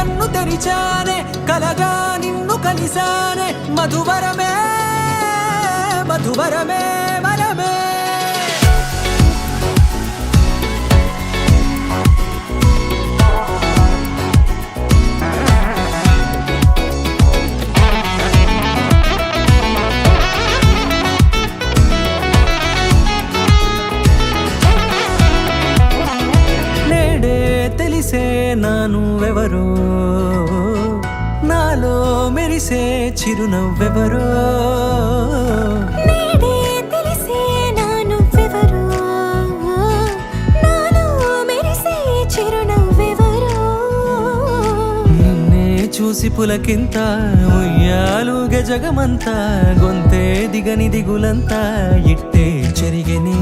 కన్ను తెరిచానే కలగా నిన్ను కలిసానే మధువరమే మధువరమే వరమే తెలిసే నానువెవరో నాలో మెరిసే చిరునవ్వెవరో నేడే తెలిసే నానువెవరో నాలో మెరిసే చిరునవ్వెవరో నిన్నే చూసి పులకింత ఉయ్యాలుగే జగమంతా గొంతే దిగని దిగులంతా ఇట్టే చెరిగెనే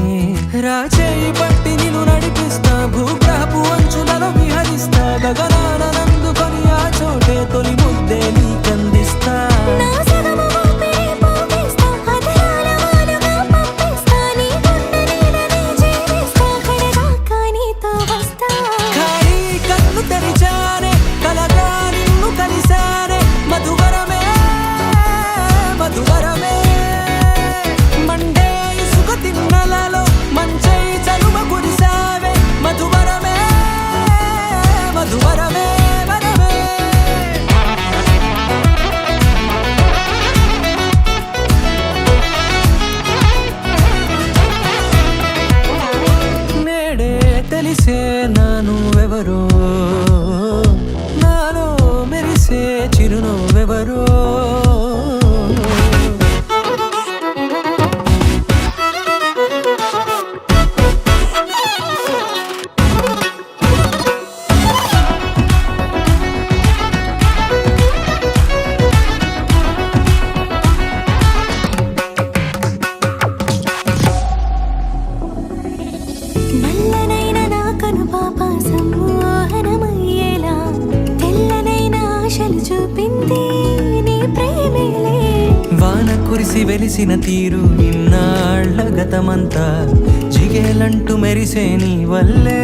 రాచేయి పట్టి నిన్ను నడిపిస్తా భూగ్రహపు అంచులలో విహరిస్తా గగనాన నందుకొని ఆ చోటే తొలి ముద్దే నీకందిస్తా నా సగము ఊపిరి పోగిస్తా అదరాల వాలుగా పంపిస్తా నీ గుండె నీడనే జీవిస్తా కడదాకా నీతో వస్తా ఖాళీ కన్ను తెరిచానే కలగా నిన్ను కలిసానే మధువరమే మధువరమే మండే ఇసుక తిన్నలలో మంచై చలువ కురిసావే మధువరమే మధువరమే వరమే నేడే తెలిసే నానువెవరో నాలో మెరిసే చిరునవ్వెవరో నల్లనైన నా కనుపాప సమ్మోహనమయ్యేలా తెల్లనైన ఆశలు చూపింది నీ ప్రేమేలే వాన కురిసి వెలిసిన తీరు ఇన్నాళ్ల గతమంతా జిగేలంటూ మెరిసే నీ వల్లే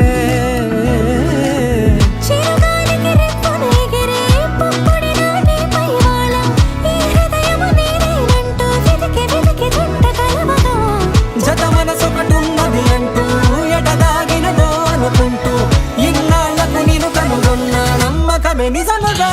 చిరుగాలికి రెప్పన ఎగిరే పుప్పొడిగా నీపై వాల ఈ హృదయము నీదేనంటూ వెతికి వెతికి జంట కలవగా జత మనసొకటున్నది అంటూ ఎటదాగినదో అనుకుంటూ ఇన్నాళ్లకు నేను కనుగొన్న నమ్మకమే నిజముగా